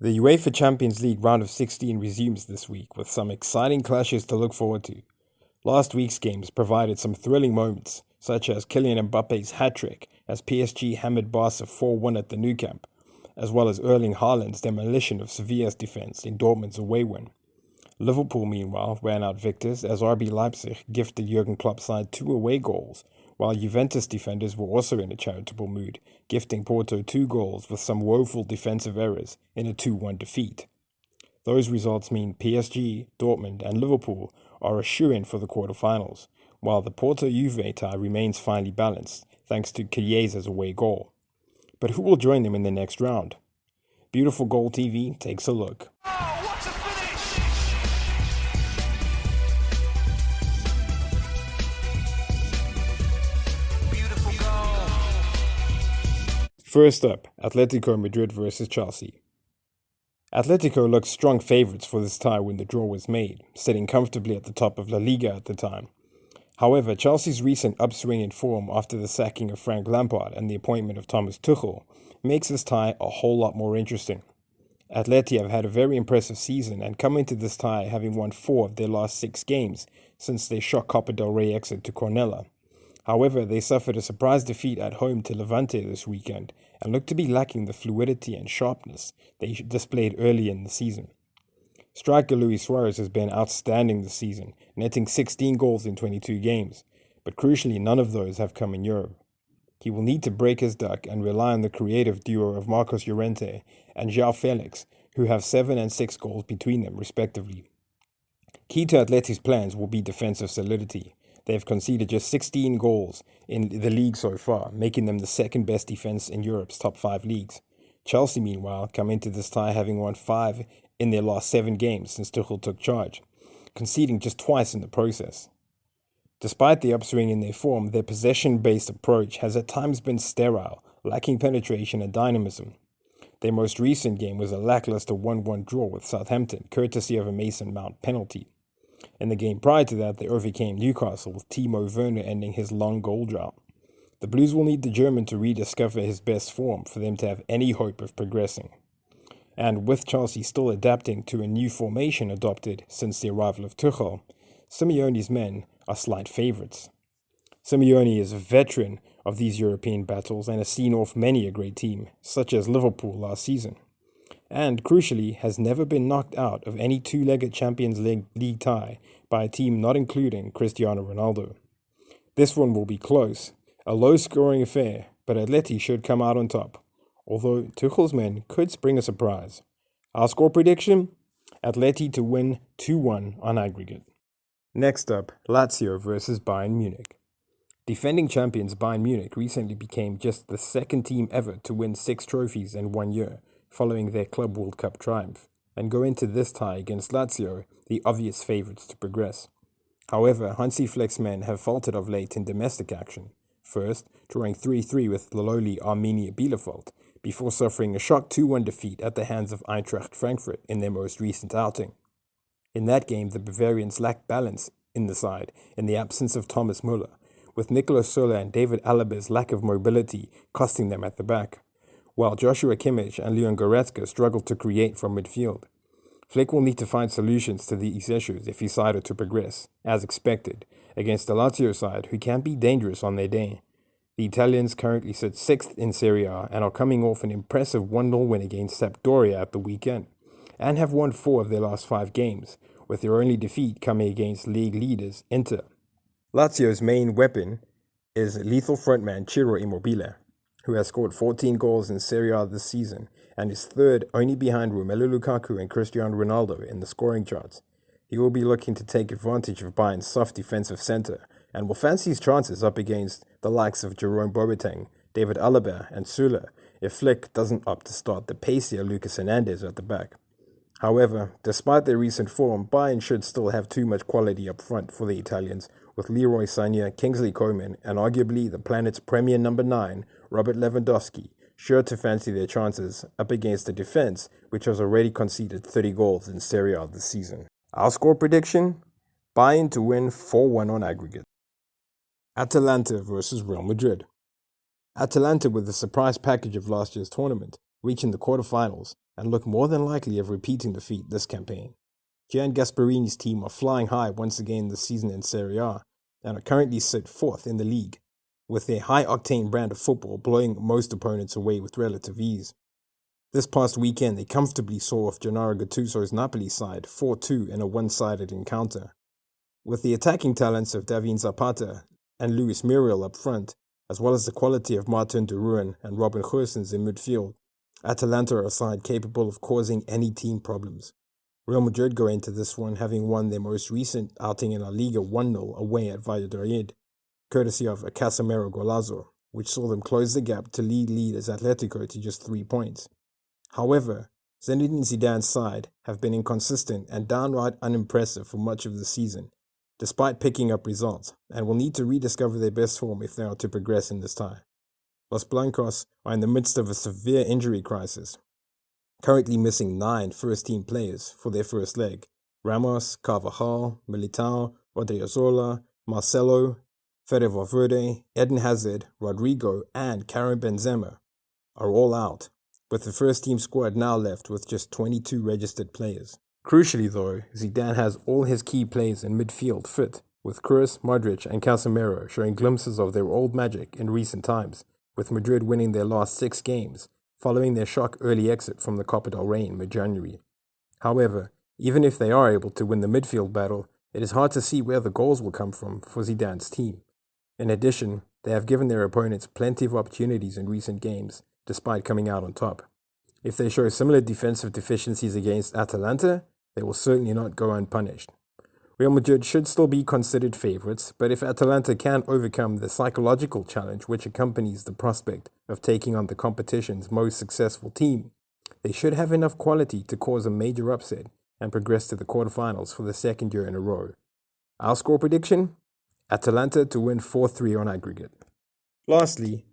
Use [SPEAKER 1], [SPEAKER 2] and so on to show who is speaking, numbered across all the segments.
[SPEAKER 1] The UEFA Champions League Round of 16 resumes this week with some exciting clashes to look forward to. Last week's games provided some thrilling moments, such as Kylian Mbappe's hat-trick as PSG hammered Barca 4-1 at the Nou Camp, as well as Erling Haaland's demolition of Sevilla's defence in Dortmund's away win. Liverpool, meanwhile, ran out victors as RB Leipzig gifted Jurgen Klopp's side 2 away goals, while Juventus defenders were also in a charitable mood, gifting Porto 2 goals with some woeful defensive errors in a 2-1 defeat. Those results mean PSG, Dortmund and Liverpool are a shoo-in for the quarterfinals, while the Porto-Juve tie remains finely balanced thanks to Chiesa's away goal. But who will join them in the next round? Beautiful Goal TV takes a look.
[SPEAKER 2] Oh, what a finish! Beautiful goal.
[SPEAKER 1] First up, Atletico Madrid versus Chelsea. Atletico looked strong favourites for this tie when the draw was made, sitting comfortably at the top of La Liga at the time. However, Chelsea's recent upswing in form after the sacking of Frank Lampard and the appointment of Thomas Tuchel makes this tie a whole lot more interesting. Atleti have had a very impressive season and come into this tie having won 4 of their last 6 games since their shock Copa del Rey exit to Cornella. However, they suffered a surprise defeat at home to Levante this weekend and look to be lacking the fluidity and sharpness they displayed early in the season. Striker Luis Suarez has been outstanding this season, netting 16 goals in 22 games, but crucially none of those have come in Europe. He will need to break his duck and rely on the creative duo of Marcos Llorente and João Felix, who have 7 and 6 goals between them respectively. Key to Atleti's plans will be defensive solidity. They have conceded just 16 goals in the league so far, making them the second best defense in Europe's top 5 leagues. Chelsea, meanwhile, come into this tie having won 5 in their last 7 games since Tuchel took charge, conceding just twice in the process. Despite the upswing in their form, their possession-based approach has at times been sterile, lacking penetration and dynamism. Their most recent game was a lackluster 1-1 draw with Southampton, courtesy of a Mason Mount penalty. In the game prior to that, they overcame Newcastle with Timo Werner ending his long goal drought. The Blues will need the German to rediscover his best form for them to have any hope of progressing. And with Chelsea still adapting to a new formation adopted since the arrival of Tuchel, Simeone's men are slight favourites. Simeone is a veteran of these European battles and has seen off many a great team, such as Liverpool last season, and crucially has never been knocked out of any two-legged Champions League tie by a team not including Cristiano Ronaldo. This one will be close, a low-scoring affair, but Atleti should come out on top, although Tuchel's men could spring a surprise. Our score prediction? Atleti to win 2-1 on aggregate. Next up, Lazio versus Bayern Munich. Defending champions Bayern Munich recently became just the second team ever to win 6 trophies in 1 year, following their Club World Cup triumph, and go into this tie against Lazio, the obvious favourites to progress. However, Hansi Flick's men have faltered of late in domestic action, first drawing 3-3 with the lowly Arminia Bielefeld, before suffering a shock 2-1 defeat at the hands of Eintracht Frankfurt in their most recent outing. In that game, the Bavarians lacked balance in the side in the absence of Thomas Müller, with Nicolas Sola and David Alaba's lack of mobility costing them at the back, while Joshua Kimmich and Leon Goretzka struggled to create from midfield. Flick will need to find solutions to these issues if his side are to progress, as expected, against the Lazio side who can be dangerous on their day. The Italians currently sit 6th in Serie A and are coming off an impressive 1-0 win against Sampdoria at the weekend, and have won 4 of their last 5 games, with their only defeat coming against league leaders Inter. Lazio's main weapon is lethal frontman Ciro Immobile, who has scored 14 goals in Serie A this season and is third only behind Romelu Lukaku and Cristiano Ronaldo in the scoring charts. He will be looking to take advantage of Bayern's soft defensive centre and will fancy his chances up against the likes of Jerome Boateng, David Alaba and Sula if Flick doesn't opt to start the pacier Lucas Hernandez at the back. However, despite their recent form, Bayern should still have too much quality up front for the Italians, with Leroy Sané, Kingsley Coman, and arguably the planet's premier number 9, Robert Lewandowski, sure to fancy their chances up against a defense which has already conceded 30 goals in Serie A this season. Our score prediction? Bayern to win 4-1 on aggregate. Atalanta versus Real Madrid. Atalanta with the surprise package of last year's tournament, reaching the quarterfinals, and look more than likely of repeating the feat this campaign. Gian Gasparini's team are flying high once again this season in Serie A and are currently sit fourth in the league, with their high-octane brand of football blowing most opponents away with relative ease. This past weekend, they comfortably saw off Gennaro Gattuso's Napoli side 4-2 in a one-sided encounter. With the attacking talents of Davin Zapata and Luis Muriel up front, as well as the quality of Martin de Roon and Robin Goossens in midfield, Atalanta are a side capable of causing any team problems. Real Madrid go into this one having won their most recent outing in La Liga 1-0 away at Valladolid, courtesy of a Casemiro golazo, which saw them close the gap to leaders Atletico to just 3 points. However, Zinedine Zidane's side have been inconsistent and downright unimpressive for much of the season, despite picking up results, and will need to rediscover their best form if they are to progress in this tie. Los Blancos are in the midst of a severe injury crisis, currently missing 9 first-team players for their first leg. Ramos, Carvajal, Militao, Odriozola, Marcelo, Fede Valverde, Eden Hazard, Rodrigo, and Karim Benzema are all out, with the first-team squad now left with just 22 registered players. Crucially though, Zidane has all his key players in midfield fit, with Kroos, Modric and Casemiro showing glimpses of their old magic in recent times, with Madrid winning their last 6 games, following their shock early exit from the Copa del Rey in mid-January. However, even if they are able to win the midfield battle, it is hard to see where the goals will come from for Zidane's team. In addition, they have given their opponents plenty of opportunities in recent games, despite coming out on top. If they show similar defensive deficiencies against Atalanta, they will certainly not go unpunished. Real Madrid should still be considered favourites, but if Atalanta can overcome the psychological challenge which accompanies the prospect of taking on the competition's most successful team, they should have enough quality to cause a major upset and progress to the quarterfinals for the second year in a row. Our score prediction? Atalanta to win 4-3 on aggregate. Lastly,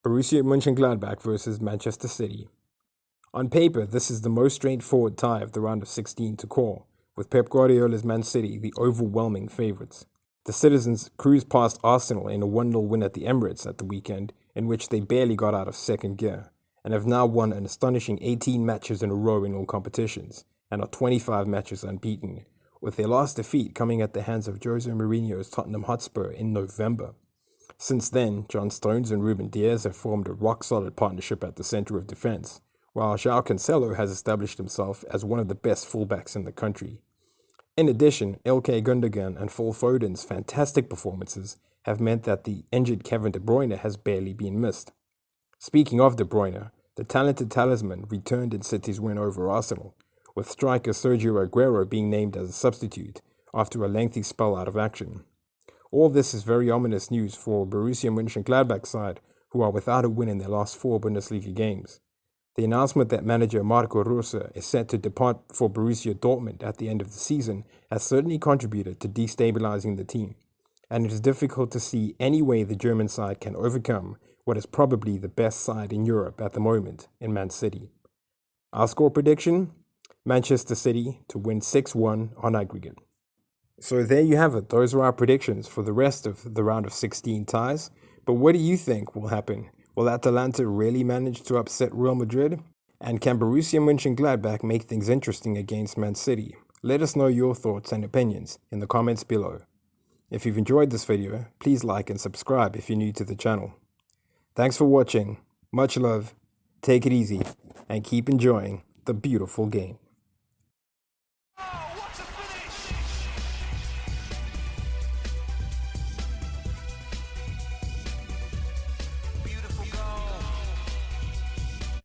[SPEAKER 1] Borussia Mönchengladbach versus Manchester City. On paper, this is the most straightforward tie of the round of 16 to call, with Pep Guardiola's Man City the overwhelming favourites. The citizens cruised past Arsenal in a 1-0 win at the Emirates at the weekend, in which they barely got out of second gear, and have now won an astonishing 18 matches in a row in all competitions, and are 25 matches unbeaten, with their last defeat coming at the hands of Jose Mourinho's Tottenham Hotspur in November. Since then, John Stones and Ruben Dias have formed a rock-solid partnership at the centre of defence, while João Cancelo has established himself as one of the best fullbacks in the country. In addition, Ilkay Gundogan and Phil Foden's fantastic performances have meant that the injured Kevin De Bruyne has barely been missed. Speaking of De Bruyne, the talented talisman returned in City's win over Arsenal, with striker Sergio Aguero being named as a substitute after a lengthy spell out of action. All this is very ominous news for Borussia Mönchengladbach's side, who are without a win in their last 4 Bundesliga games. The announcement that manager Marco Rose is set to depart for Borussia Dortmund at the end of the season has certainly contributed to destabilizing the team, and it is difficult to see any way the German side can overcome what is probably the best side in Europe at the moment in Man City. Our score prediction? Manchester City to win 6-1 on aggregate. So there you have it. Those are our predictions for the rest of the round of 16 ties. But what do you think will happen? Will Atalanta really manage to upset Real Madrid? And can Borussia Mönchengladbach make things interesting against Man City? Let us know your thoughts and opinions in the comments below. If you've enjoyed this video, please like and subscribe if you're new to the channel. Thanks for watching, much love, take it easy, and keep enjoying the beautiful game.
[SPEAKER 2] Oh, what a finish!